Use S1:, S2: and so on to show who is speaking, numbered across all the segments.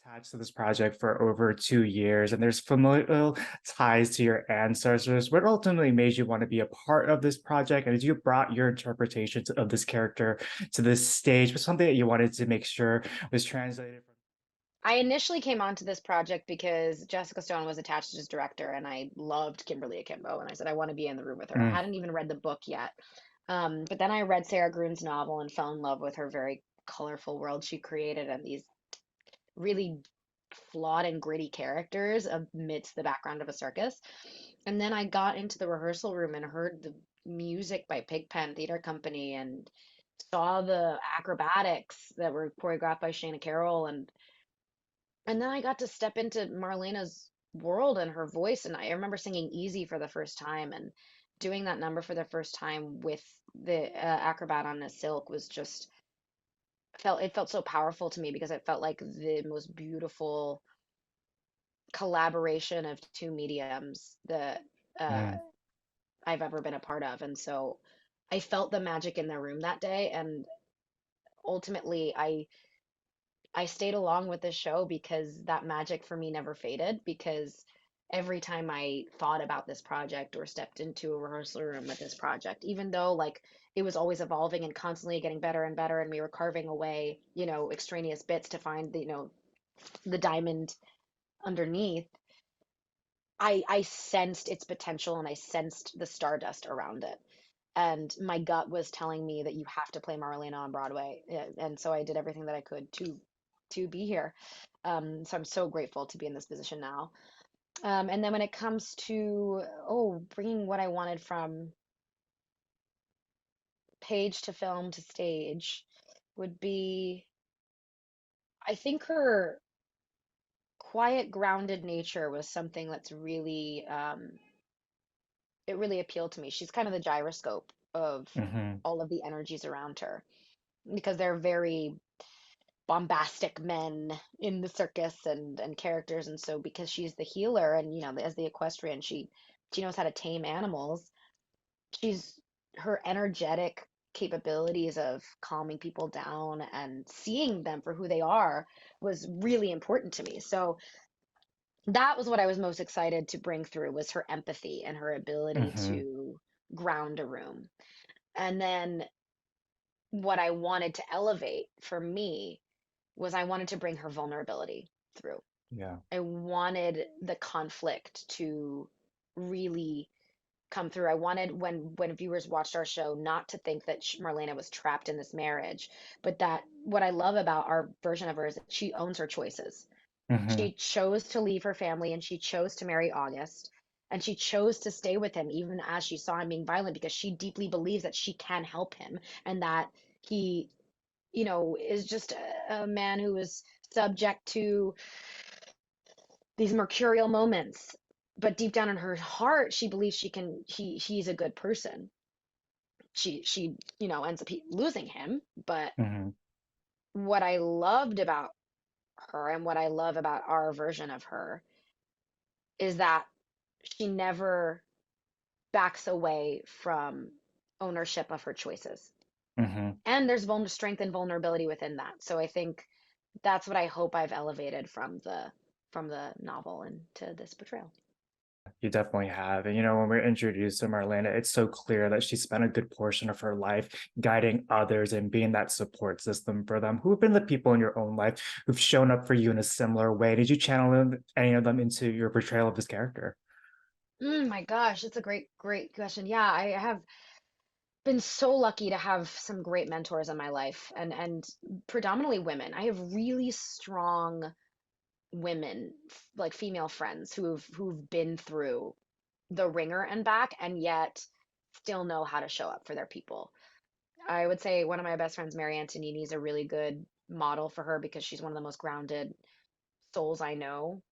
S1: attached to this project for over 2 years, and there's familial ties to your ancestors. What ultimately made you want to be a part of this project? And as you brought your interpretations of this character to this stage, was something that you wanted to make sure was translated from?
S2: I initially came onto this project because Jessica Stone was attached as director, and I loved Kimberly Akimbo, and I said I want to be in the room with her. I
S1: Mm,
S2: hadn't even read the book yet, but then I read Sarah Grune's novel and fell in love with her very colorful world she created and these really flawed and gritty characters amidst the background of a circus. And then I got into the rehearsal room and heard the music by Pigpen Theater Company and saw the acrobatics that were choreographed by Shana Carroll and then I got to step into Marlena's world and her voice. And I remember singing Easy for the first time and doing that number for the first time with the acrobat on a silk was just it felt so powerful to me because it felt like the most beautiful collaboration of two mediums that uh,
S1: mm,
S2: I've ever been a part of. And so I felt the magic in the room that day. And ultimately, I stayed along with the show because that magic for me never faded because every time I thought about this project or stepped into a rehearsal room with this project, even though like it was always evolving and constantly getting better and better and we were carving away, extraneous bits to find the diamond underneath, I sensed its potential and I sensed the stardust around it. And my gut was telling me that you have to play Marlena on Broadway. And so I did everything that I could to be here. So I'm so grateful to be in this position now. And then when it comes to bringing what I wanted from page to film to stage would be, I think her quiet, grounded nature was something that's really it really appealed to me. She's kind of the gyroscope of
S1: mhm.
S2: all of the energies around her because they're very bombastic men in the circus and characters, and so because she's the healer and as the equestrian she knows how to tame animals. She's Her energetic capabilities of calming people down and seeing them for who they are was really important to me. So that was what I was most excited to bring through, was her empathy and her ability
S1: Mhm.
S2: to ground a room. And then what I wanted to elevate for me was I wanted to bring her vulnerability through.
S1: Yeah.
S2: I wanted the conflict to really come through. I wanted when viewers watched our show not to think that Marlena was trapped in this marriage, but that what I love about our version of her is that she owns her choices.
S1: Mhm.
S2: She chose to leave her family and she chose to marry August. And she chose to stay with him even as she saw him being violent because she deeply believes that she can help him and that he, is just a man who is subject to these mercurial moments. But deep down in her heart, she believes he's a good person. She ends up losing him. But
S1: Mhm.
S2: what I loved about her and what I love about our version of her is that she never backs away from ownership of her choices.
S1: Mhm.
S2: And there's strength and vulnerability within that. So I think that's what I hope I've elevated from the novel into this portrayal.
S1: You definitely have. And when we're introduced to Marlena, it's so clear that she spent a good portion of her life guiding others and being that support system for them. Who have been the people in your own life who've shown up for you in a similar way? Did you channel any of them into your portrayal of this character?
S2: My gosh, that's a great, great question. Yeah, I have been so lucky to have some great mentors in my life and predominantly women. I have really strong women, like female friends who've been through the ringer and back and yet still know how to show up for their people. I would say one of my best friends, Mary Antonini, is a really good model for her because she's one of the most grounded souls I know,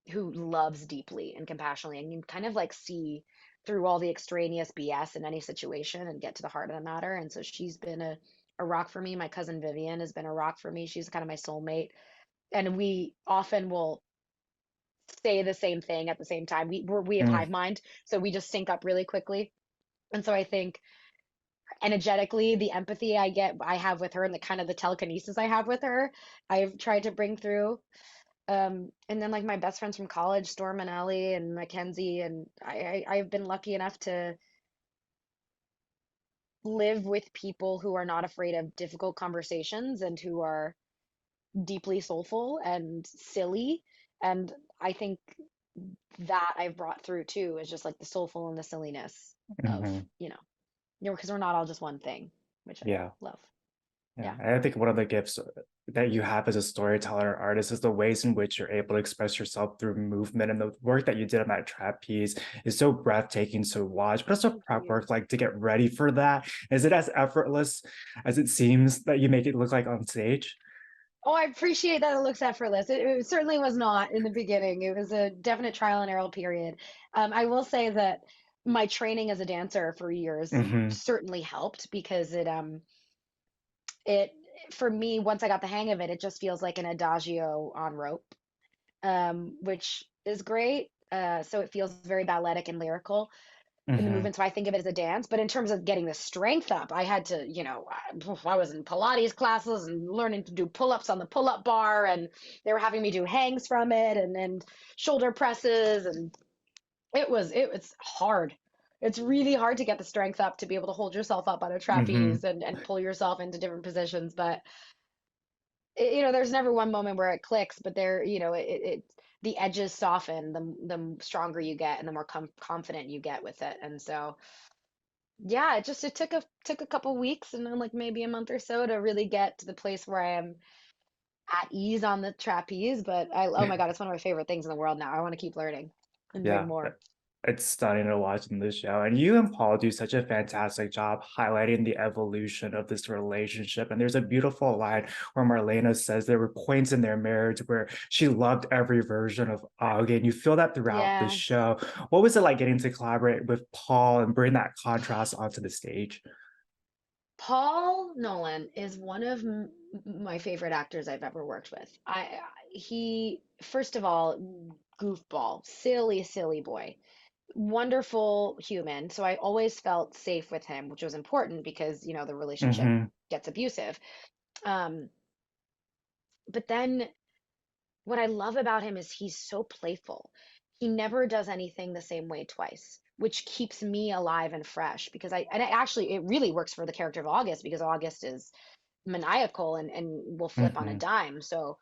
S2: who loves deeply and compassionately and can kind of like see through all the extraneous BS in any situation and get to the heart of the matter. And so she's been a rock for me. My cousin Vivian has been a rock for me. She's kind of my soulmate. And we often will say the same thing at the same time. We have
S1: Mm,
S2: hive mind, so we just sync up really quickly. And so I think energetically, the empathy I have with her and the kind of the telekinesis I have with her, I've tried to bring through. And then like my best friends from college, Storm and Ellie and Mackenzie, and I've been lucky enough to live with people who are not afraid of difficult conversations and who are deeply soulful and silly. And I think that I've brought through too is just like the soulful and the silliness of,
S1: Hmm.
S2: because we're not all just one thing, which I
S1: Yeah.
S2: love.
S1: Yeah,
S2: Yeah.
S1: and I think one of the gifts that you have as a storyteller and artist is the ways in which you're able to express yourself through movement. And the work that you did on that trapeze is so breathtaking to watch. But also
S2: Thank
S1: prep
S2: you.
S1: work, like to get ready for that. Is it as effortless as it seems that you make it look like on stage?
S2: Oh, I appreciate that it looks effortless. It certainly was not in the beginning. It was a definite trial and error period. I will say that my training as a dancer for years
S1: Hmm.
S2: certainly helped because it for me, once I got the hang of it, it just feels like an adagio on rope, which is great. So it feels very balletic and lyrical in the
S1: Hmm.
S2: movement. So I think of it as a dance. But in terms of getting the strength up, I had to, I was in Pilates classes and learning to do pull-ups on the pull-up bar, and they were having me do hangs from it and shoulder presses, and it's hard. It's really hard to get the strength up to be able to hold yourself up on a
S1: Hmm.
S2: trapeze and pull yourself into different positions. But there's never one moment where it clicks, but the edges soften the stronger you get and the more confident you get with it. And so yeah, it took a couple weeks and then like maybe a month or so to really get to the place where I am at ease on the trapeze. But oh my God, it's one of my favorite things in the world now. I want to keep learning and doing
S1: Yeah,
S2: more.
S1: it's stunning to watch in this show. And you and Paul do such a fantastic job highlighting the evolution of this relationship. And there's a beautiful line where Marlena says there were points in their marriage where she loved every version of Augie. And you feel that throughout the
S2: Yes.
S1: show. What was it like getting to collaborate with Paul and bring that contrast onto the stage?
S2: Paul Nolan is one of my favorite actors I've ever worked with. He, first of all, goofball, silly, silly boy, wonderful human. So I always felt safe with him, which was important because, the relationship
S1: Hmm.
S2: gets abusive. Um, but then what I love about him is he's so playful. He never does anything the same way twice, which keeps me alive and fresh because it really works for the character of August because August is maniacal and will flip on a
S1: Hmm.
S2: dime. So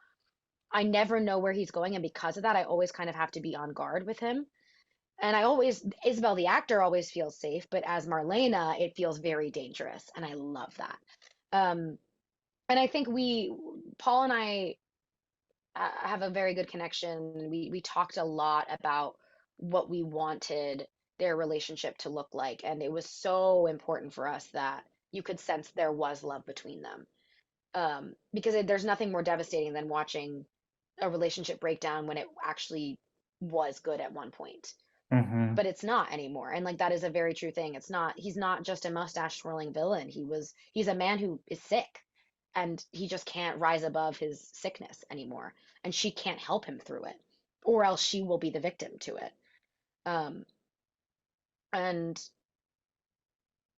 S2: I never know where he's going. And because of that, I always kind of have to be on guard with him. And Isabel, the actor, always feels safe, but as Marlena, it feels very dangerous. And I love that. Um, and I think Paul and I have a very good connection. We talked a lot about what we wanted their relationship to look like. And it was so important for us that you could sense there was love between them. Because there's nothing more devastating than watching a relationship break down when it actually was good at one point,
S1: Hmm.
S2: but it's not anymore. And like that is a very true thing. He's not just a mustache twirling villain. He's a man who is sick and he just can't rise above his sickness anymore. And she can't help him through it, or else she will be the victim to it. Um, and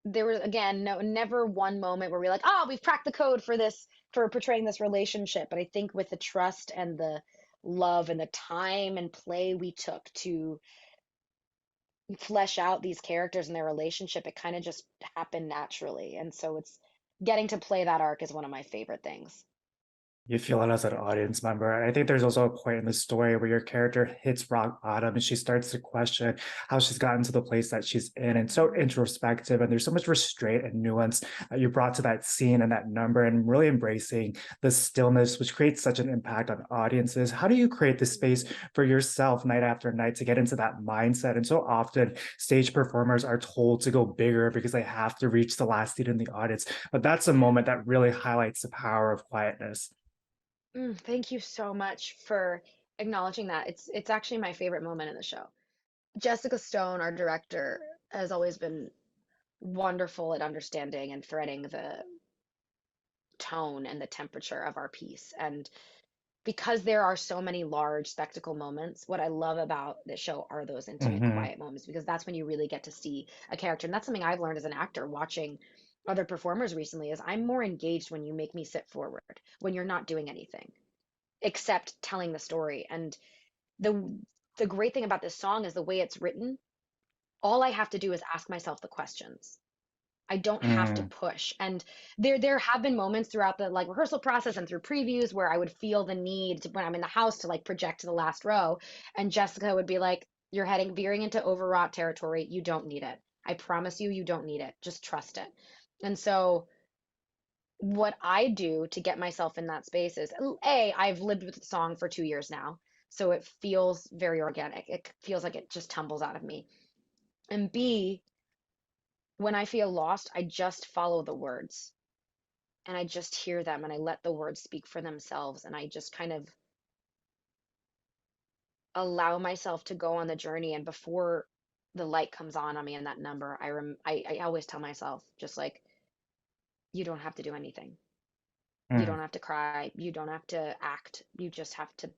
S2: there was again never one moment where we're like, oh, we've cracked the code for this for portraying this relationship. But I think with the trust and the love and the time and play we took to flesh out these characters and their relationship, it kind of just happened naturally. And so it's getting to play that arc is one of my favorite things.
S1: You feel it as an audience member. And I think there's also a point in the story where your character hits rock bottom and she starts to question how she's gotten to the place that she's in and so
S2: Mm.
S1: introspective. And there's so much restraint and nuance that you brought to that scene and that number and really embracing the stillness, which creates such an impact on audiences. How do you create the space
S2: Mhm.
S1: for yourself night after night to get into that mindset? And so often stage performers are told to go bigger because they have to reach the last seat in the audience. But that's a moment that really highlights the power of quietness.
S2: Thank you so much for acknowledging that. It's actually my favorite moment in the show. Jessica Stone, our director, has always been wonderful at understanding and threading the tone and the temperature of our piece. And because there are so many large spectacle moments, what I love about the show are those intimate,
S1: Mhm.
S2: quiet moments because that's when you really get to see a character. And that's something I've learned as an actor watching other performers recently is I'm more engaged when you make me sit forward, when you're not doing anything. except telling the story. And the the great thing about this song is the way it's written. All I have to do is ask myself the questions. I don't have to
S1: Mm,
S2: push. And there have been moments throughout the like rehearsal process and through previews where I would feel the need to, when I'm in the house, to like project to the last row, and Jessica would be like, "You're heading veering into overwrought territory. You don't need it. I promise you, you don't need it. Just trust it." And so what I do to get myself in that space is A, I've lived with the song for 2 years now, so it feels very organic. It feels like it just tumbles out of me. And B, when I feel lost, I just follow the words and I just hear them and I let the words speak for themselves and I just kind of allow myself to go on the journey. And before the light comes on me in that number, I always tell myself, just like, you don't have to do anything. You
S1: mm.
S2: don't have to cry. You don't have to act. You just have to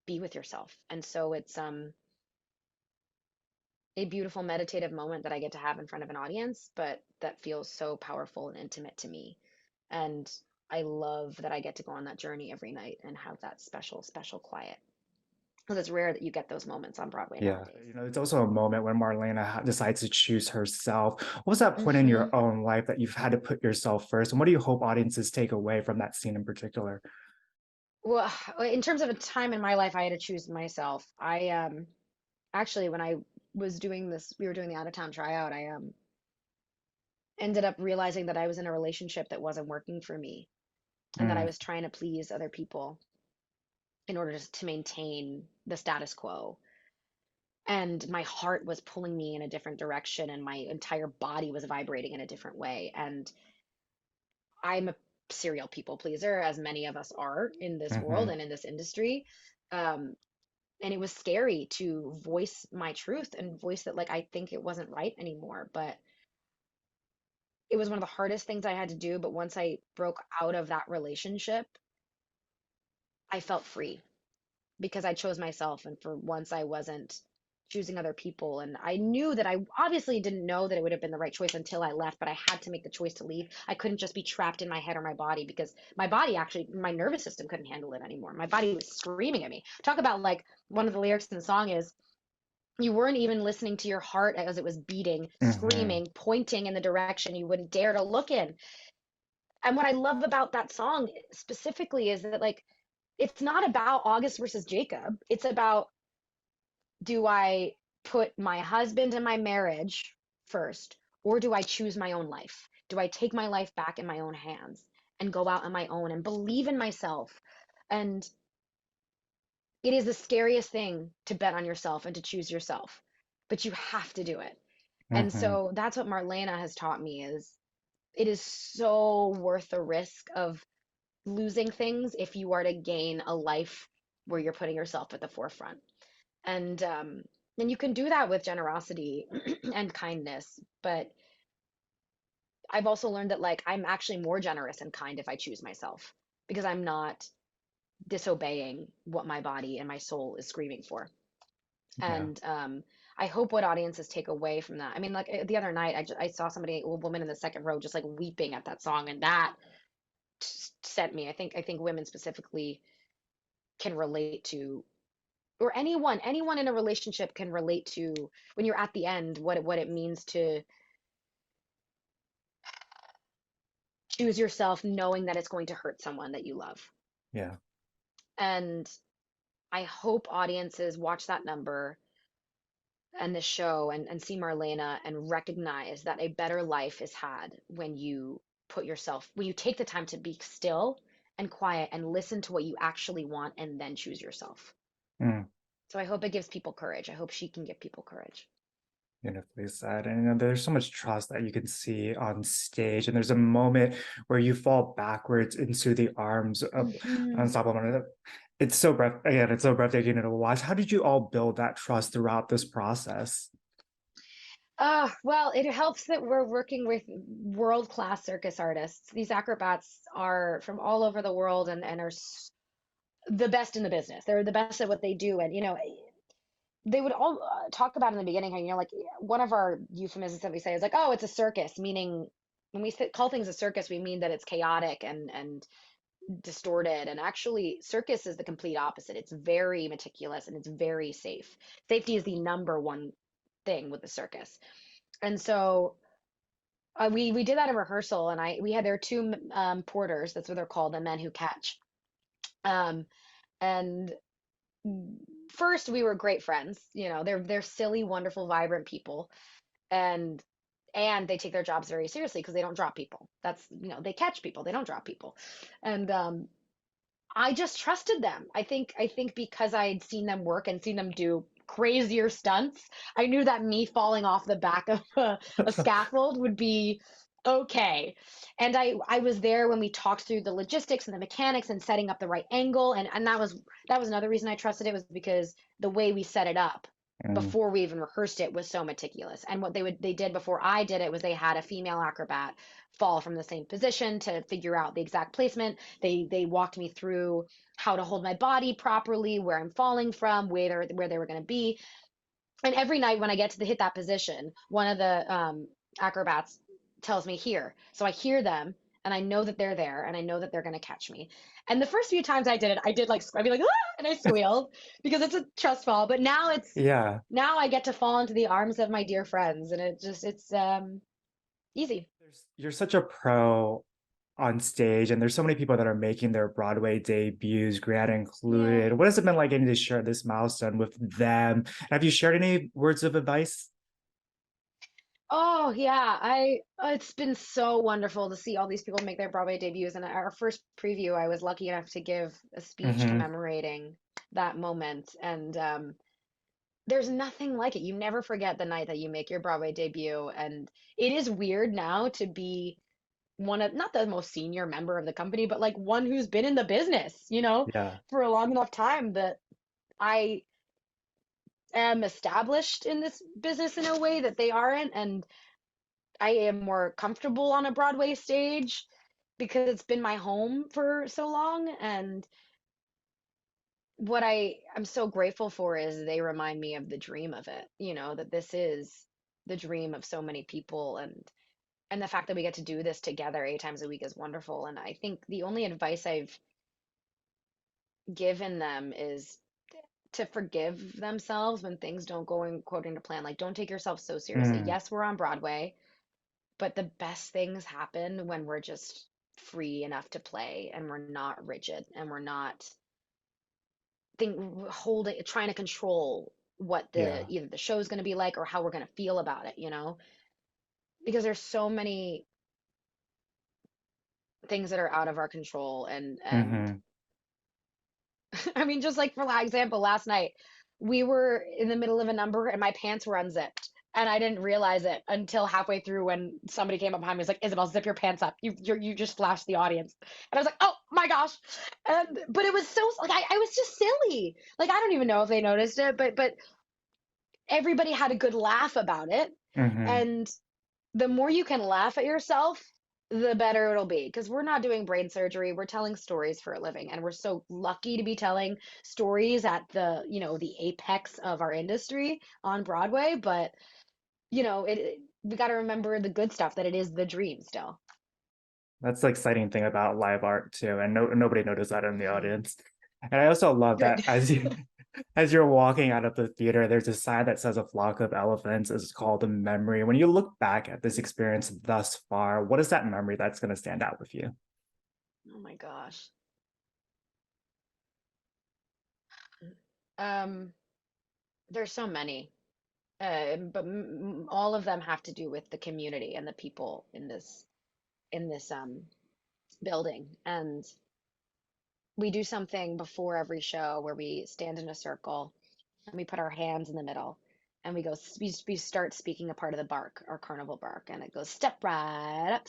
S2: be with yourself. And so it's a beautiful meditative moment that I get to have in front of an audience, but that feels so powerful and intimate to me. And I love that I get to go on that journey every night and have that special, special quiet. Because it's rare that you get those moments on Broadway
S1: Yeah,
S2: nowadays.
S1: it's also a moment when Marlena decides to choose herself. What was that point in
S2: Hmm.
S1: your own life that you've had to put yourself first? And what do you hope audiences take away from that scene in particular?
S2: Well, in terms of a time in my life, I had to choose myself. I actually, when I was doing this, we were doing the out of town tryout. I ended up realizing that I was in a relationship that wasn't working for me, and that I
S1: Mm,
S2: was trying to please other people in order to maintain the status quo. And my heart was pulling me in a different direction, and my entire body was vibrating in a different way. And I'm a serial people pleaser, as many of us are in this world
S1: mhm,
S2: and in this industry. Um, and it was scary to voice my truth and voice that, like, I think it wasn't right anymore. But it was one of the hardest things I had to do. But once I broke out of that relationship, I felt free because I chose myself. And for once, I wasn't choosing other people. And I knew that I obviously didn't know that it would have been the right choice until I left, but I had to make the choice to leave. I couldn't just be trapped in my head or my body, because my body actually, my nervous system couldn't handle it anymore. My body was screaming at me. Talk about, like, one of the lyrics in the song is, you weren't even listening to your heart as it was beating,
S1: mhm,
S2: screaming, pointing in the direction you wouldn't dare to look in. And what I love about that song specifically is that, like, it's not about August versus Jacob. It's about, do I put my husband and my marriage first, or do I choose my own life? Do I take my life back in my own hands and go out on my own and believe in myself? And it is the scariest thing to bet on yourself and to choose yourself, but you have to do it. And
S1: mhm.
S2: so that's what Marlena has taught me, is it is so worth the risk of losing things if you are to gain a life where you're putting yourself at the forefront. And and you can do that with generosity and kindness. But I've also learned that, like, I'm actually more generous and kind if I choose myself, because I'm not disobeying what my body and my soul is screaming for.
S1: Yeah.
S2: And I hope what audiences take away from that. I mean, like, the other night, I saw somebody, a woman in the second row, just like weeping at that song, and that sent me. I think women specifically can relate to, or anyone in a relationship can relate to, when you're at the end, what it means to choose yourself, knowing that it's going to hurt someone that you love.
S1: Yeah.
S2: And I hope audiences watch that number and the show, and see Marlena and recognize that a better life is had when you when you take the time to be still and quiet and listen to what you actually want and then choose yourself.
S1: Mm.
S2: So I hope it gives people courage. I hope she can give people courage.
S1: Beautifully said. And there's so much trust that you can see on stage. And there's a moment where you fall backwards into the arms of
S2: Hmm.
S1: Unstoppable. It's so again, it's so breathtaking to watch. How did you all build that trust throughout this process?
S2: Well, it helps that we're working with world-class circus artists. These acrobats are from all over the world, and are the best in the business. They're the best at what they do. And, they would all talk about in the beginning how, like, one of our euphemisms that we say is like, oh, it's a circus, meaning when we call things a circus, we mean that it's chaotic and distorted. And actually, circus is the complete opposite. It's very meticulous and it's very safe. Safety is the number one thing with the circus. And so we did that in rehearsal, and I we had there were two porters. That's what they're called, the men who catch. Um, and first, we were great friends. You know, they're silly, wonderful, vibrant people, and they take their jobs very seriously because they don't drop people. That's, you know, they catch people, they don't drop people. And I just trusted them. I think because I had seen them work and seen them do crazier stunts, I knew that me falling off the back of a scaffold would be okay. And I was there when we talked through the logistics and the mechanics and setting up the right angle, and that was another reason I trusted it, was because the way we set it up
S1: Mm,
S2: before we even rehearsed it was so meticulous. And what they did before I did it was they had a female acrobat fall from the same position to figure out the exact placement. They walked me through how to hold my body properly, where I'm falling from, where they were going to be. And every night when I get to hit that position, one of the acrobats tells me here. So I hear them and I know that they're there and I know that they're going to catch me. And the first few times I did it, I did like, I'd be like, ah! And I squealed because it's a trust fall. But
S1: yeah.
S2: now I get to fall into the arms of my dear friends, and it's easy.
S1: You're such a pro on stage, and there's so many people that are making their Broadway debuts, Grant
S2: Yeah.
S1: included. What has it been like getting to share this milestone with them? Have you shared any words of advice?
S2: Oh yeah, I it's been so wonderful to see all these people make their Broadway debuts. And our first preview, I was lucky enough to give a speech
S1: Hmm.
S2: commemorating that moment. And there's nothing like it. You never forget the night that you make your Broadway debut. And it is weird now to be one of, not the most senior member of the company, but like one who's been in the business,
S1: Yeah.
S2: for a long enough time, that I am established in this business in a way that they aren't. And I am more comfortable on a Broadway stage because it's been my home for so long. And what I'm so grateful for is they remind me of the dream of it, that this is the dream of so many people. And the fact that we get to do this together 8 times a week is wonderful. And I think the only advice I've given them is to forgive themselves when things don't go according to plan. Like, don't take yourself so seriously.
S1: Mm,
S2: Yes, we're on Broadway, but the best things happen when we're just free enough to play and we're not rigid and we're not holding trying to control what the
S1: yeah.
S2: either the show's going to be like or how we're going to feel about it, because there's so many things that are out of our control. And
S1: Hmm.
S2: I mean, just like for example, last night we were in the middle of a number and my pants were unzipped. And I didn't realize it until halfway through when somebody came up behind me and was like, Isabel, zip your pants up. You just flashed the audience. And I was like, oh my gosh. But it was so, like, I was just silly. Like, I don't even know if they noticed it, but everybody had a good laugh about it.
S1: Hmm.
S2: And the more you can laugh at yourself, the better it'll be. Because we're not doing brain surgery, we're telling stories for a living. And we're so lucky to be telling stories at the apex of our industry on Broadway. But, we got to remember the good stuff, that it is the dream still.
S1: That's the exciting thing about live art too, and nobody noticed that in the
S2: Mhm.
S1: audience. And I also love
S2: Good.
S1: that as you're walking out of the theater, there's a sign that says a flock of elephants is called a memory. When you look back at this experience thus far, what is that memory that's going to stand out with you?
S2: Oh my gosh. Um, there's so many, but all of them have to do with the community and the people in this building. And we do something before every show where we stand in a circle and we put our hands in the middle, and we start speaking a part of the bark, our carnival bark, and it goes step right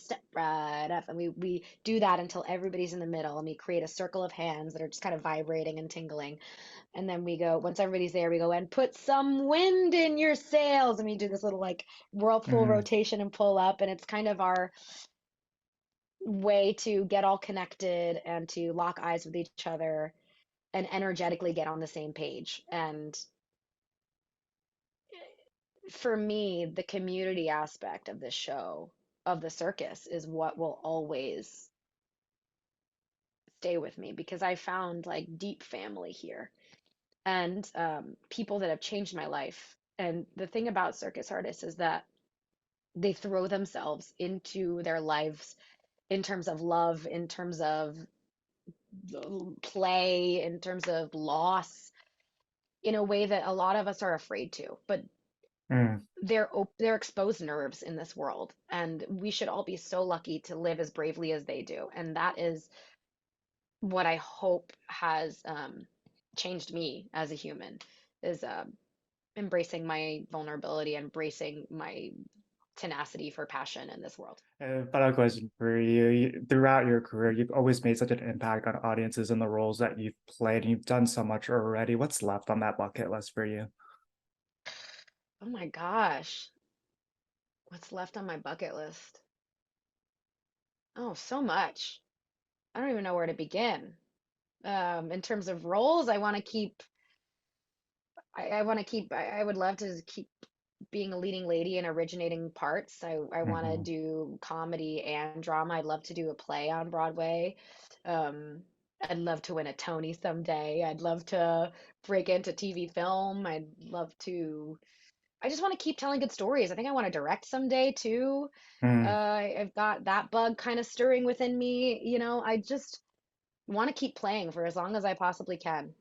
S2: up, and we do that until everybody's in the middle, and we create a circle of hands that are just kind of vibrating and tingling. And then we go, once everybody's there, we go and put some wind in your sails, and we do this little like whirlpool
S1: Hmm.
S2: rotation and pull up, and it's kind of our way to get all connected and to lock eyes with each other and energetically get on the same page. And for me, the community aspect of this show, of the circus, is what will always stay with me because I found like deep family here and people that have changed my life. And the thing about circus artists is that they throw themselves into their lives in terms of love, in terms of play, in terms of loss, in a way that a lot of us are afraid to. But
S1: Mm.
S2: they're exposed nerves in this world, and we should all be so lucky to live as bravely as they do. And that is what I hope has changed me as a human is embracing my vulnerability, embracing my tenacity for passion in this world.
S1: Final question for you. Throughout your career, you've always made such an impact on audiences in the roles that you've played, and you've done so much already. What's left on that bucket list for you?
S2: Oh my gosh, what's left on my bucket list? Oh, so much. I don't even know where to begin. In terms of roles, I want to keep, I would love to keep being a leading lady in originating parts. I want to
S1: Hmm.
S2: do comedy and drama. I'd love to do a play on Broadway. I'd love to win a Tony someday. I'd love to break into TV film. I just want to keep telling good stories. I think I want to direct someday too.
S1: Mm.
S2: I've got that bug kind of stirring within me. I just want to keep playing for as long as I possibly can.